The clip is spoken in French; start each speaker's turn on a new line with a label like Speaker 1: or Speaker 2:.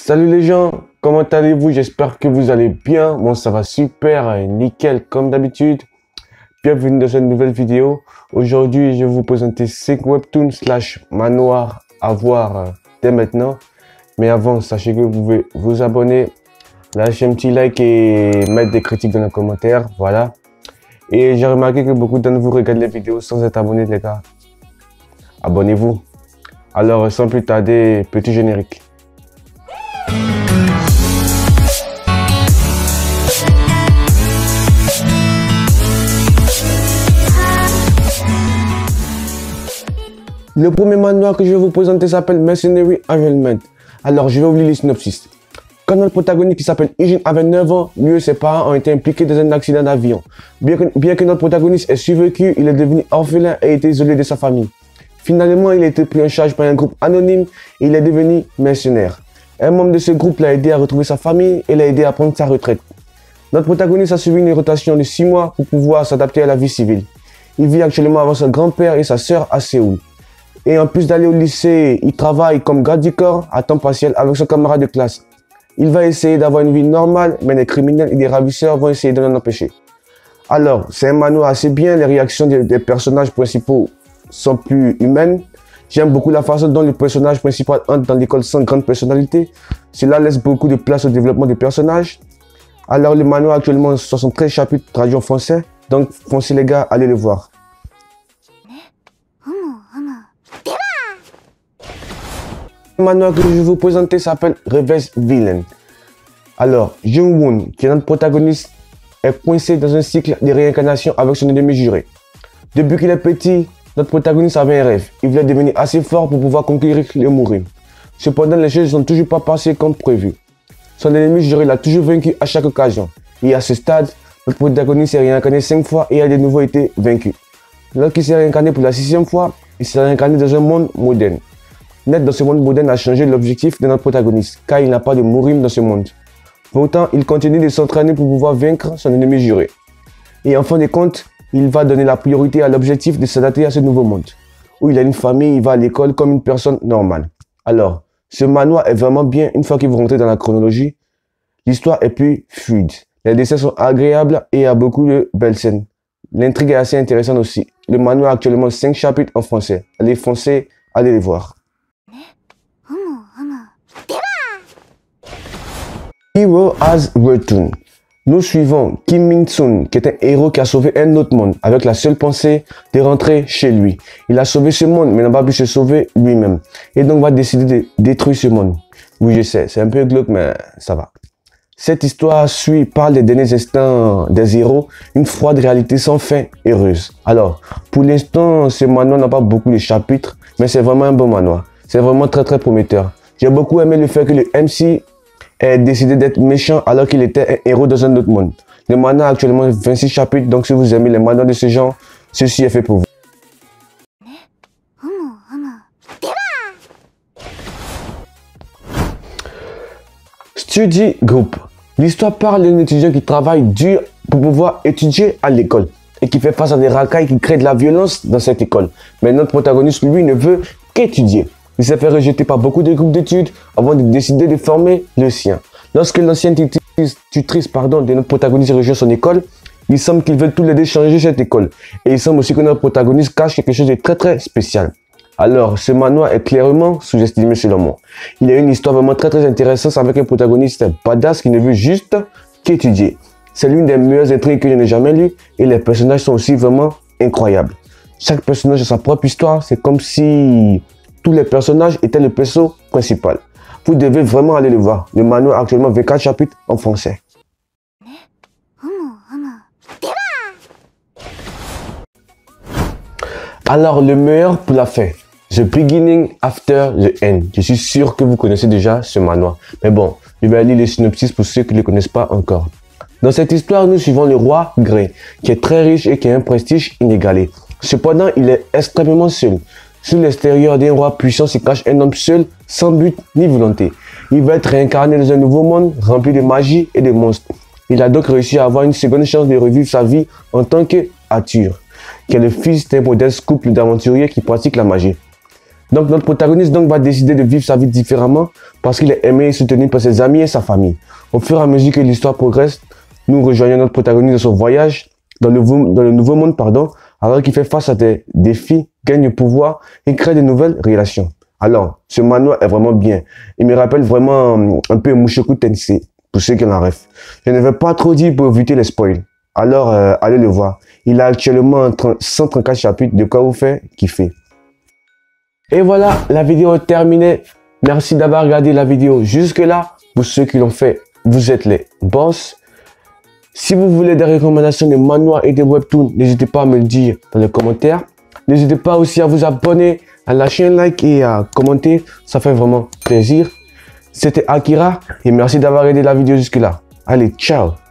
Speaker 1: Salut les gens, comment allez-vous? J'espère que vous allez bien. Bon, ça va super, nickel comme d'habitude. Bienvenue dans cette nouvelle vidéo. Aujourd'hui, je vais vous présenter 5 webtoons / manoirs à voir dès maintenant. Mais avant, sachez que vous pouvez vous abonner, lâcher un petit like et mettre des critiques dans les commentaires. Voilà. Et j'ai remarqué que beaucoup d'entre vous regardent les vidéos sans être abonnés, les gars. Abonnez-vous. Alors, sans plus tarder, petit générique. Le premier manoir que je vais vous présenter s'appelle Mercenary Enrollment. Alors, je vais vous lire le synopsis. Quand notre protagoniste qui s'appelle Eugene avait 9 ans, lui et ses parents ont été impliqués dans un accident d'avion. Bien que notre protagoniste ait survécu, il est devenu orphelin et été isolé de sa famille. Finalement, il a été pris en charge par un groupe anonyme et il est devenu mercenaire. Un membre de ce groupe l'a aidé à retrouver sa famille et l'a aidé à prendre sa retraite. Notre protagoniste a suivi une rotation de 6 mois pour pouvoir s'adapter à la vie civile. Il vit actuellement avec son grand-père et sa sœur à Séoul. Et en plus d'aller au lycée, il travaille comme garde du corps à temps partiel avec son camarade de classe. Il va essayer d'avoir une vie normale, mais les criminels et les ravisseurs vont essayer de l'en empêcher. Alors, c'est un manoir assez bien, les réactions des personnages principaux sont plus humaines. J'aime beaucoup la façon dont le personnage principal entre dans l'école sans grande personnalité. Cela laisse beaucoup de place au développement des personnages. Alors, le manoir actuellement 73 chapitres traduits en français. Donc, foncez les gars, allez le voir. Le manoir que je vais vous présenter s'appelle Reverse Villain. Alors, Jung-Woon, qui est notre protagoniste, est coincé dans un cycle de réincarnation avec son ennemi juré. Depuis qu'il est petit, notre protagoniste avait un rêve. Il voulait devenir assez fort pour pouvoir conquérir le Murim. Cependant, les choses ne sont toujours pas passées comme prévu. Son ennemi juré l'a toujours vaincu à chaque occasion. Et à ce stade, notre protagoniste s'est réincarné 5 fois et a de nouveau été vaincu. Lorsqu'il s'est réincarné pour la 6e fois, il s'est réincarné dans un monde moderne. Naître dans ce monde moderne a changé l'objectif de notre protagoniste, car il n'a pas de Murim dans ce monde. Pourtant, il continue de s'entraîner pour pouvoir vaincre son ennemi juré. Et en fin de compte, il va donner la priorité à l'objectif de s'adapter à ce nouveau monde, où il a une famille, il va à l'école comme une personne normale. Alors, ce manoir est vraiment bien une fois que vous rentrez dans la chronologie. L'histoire est plus fluide. Les dessins sont agréables et il y a beaucoup de belles scènes. L'intrigue est assez intéressante aussi. Le manoir a actuellement 5 chapitres en français. Allez foncer, allez les voir. Hero as Webtoon. Nous suivons Kim Min-sun, qui est un héros qui a sauvé un autre monde avec la seule pensée de rentrer chez lui. Il a sauvé ce monde mais n'a pas pu se sauver lui-même. Et donc va décider de détruire ce monde. Oui, je sais, c'est un peu glauque mais ça va. Cette histoire parle des derniers instants des héros, une froide réalité sans fin heureuse. Alors, pour l'instant, ce manoir n'a pas beaucoup de chapitres, mais c'est vraiment un bon manoir. C'est vraiment très prometteur. J'ai beaucoup aimé le fait que le MC ait décidé d'être méchant alors qu'il était un héros dans un autre monde. Le manoir a actuellement 26 chapitres, donc si vous aimez les manoirs de ce genre, ceci est fait pour vous. Study Group. L'histoire parle d'un étudiant qui travaille dur pour pouvoir étudier à l'école et qui fait face à des racailles qui créent de la violence dans cette école. Mais notre protagoniste, lui, ne veut qu'étudier. Il s'est fait rejeter par beaucoup de groupes d'études avant de décider de former le sien. Lorsque l'ancienne tutrice de notre protagoniste rejoint son école, il semble qu'ils veulent tous les deux changer cette école. Et il semble aussi que notre protagoniste cache quelque chose de très spécial. Alors, ce manoir est clairement sous-estimé selon moi. Il a une histoire vraiment très intéressante avec un protagoniste badass qui ne veut juste qu'étudier. C'est l'une des meilleures intrigues que je n'ai jamais lues et les personnages sont aussi vraiment incroyables. Chaque personnage a sa propre histoire, c'est comme si tous les personnages étaient le perso principal. Vous devez vraiment aller le voir. Le manoir a actuellement 24 chapitres en français. Alors, le meilleur pour la fin. The Beginning After the End. Je suis sûr que vous connaissez déjà ce manoir. Mais bon, je vais lire le synopsis pour ceux qui ne le connaissent pas encore. Dans cette histoire, nous suivons le roi Grey, qui est très riche et qui a un prestige inégalé. Cependant, il est extrêmement seul. Sous l'extérieur d'un roi puissant se cache un homme seul, sans but ni volonté. Il va être réincarné dans un nouveau monde rempli de magie et de monstres. Il a donc réussi à avoir une seconde chance de revivre sa vie en tant qu'Arthur, qui est le fils d'un modeste couple d'aventuriers qui pratiquent la magie. Donc notre protagoniste va décider de vivre sa vie différemment parce qu'il est aimé et soutenu par ses amis et sa famille. Au fur et à mesure que l'histoire progresse, nous rejoignons notre protagoniste dans son voyage dans le nouveau monde, alors qu'il fait face à des défis, gagne du pouvoir et crée de nouvelles relations. Alors, ce manoir est vraiment bien. Il me rappelle vraiment un peu Mushoku Tensei, pour ceux qui en rêvent. Je ne vais pas trop dire pour éviter les spoils. Alors, allez le voir. Il a actuellement 134 chapitres, de quoi vous faire kiffer. Et voilà, la vidéo est terminée. Merci d'avoir regardé la vidéo jusque-là. Pour ceux qui l'ont fait, vous êtes les boss. Si vous voulez des recommandations de manhwa et de webtoons, n'hésitez pas à me le dire dans les commentaires. N'hésitez pas aussi à vous abonner, à lâcher un like et à commenter. Ça fait vraiment plaisir. C'était Akira et merci d'avoir regardé la vidéo jusque-là. Allez, ciao!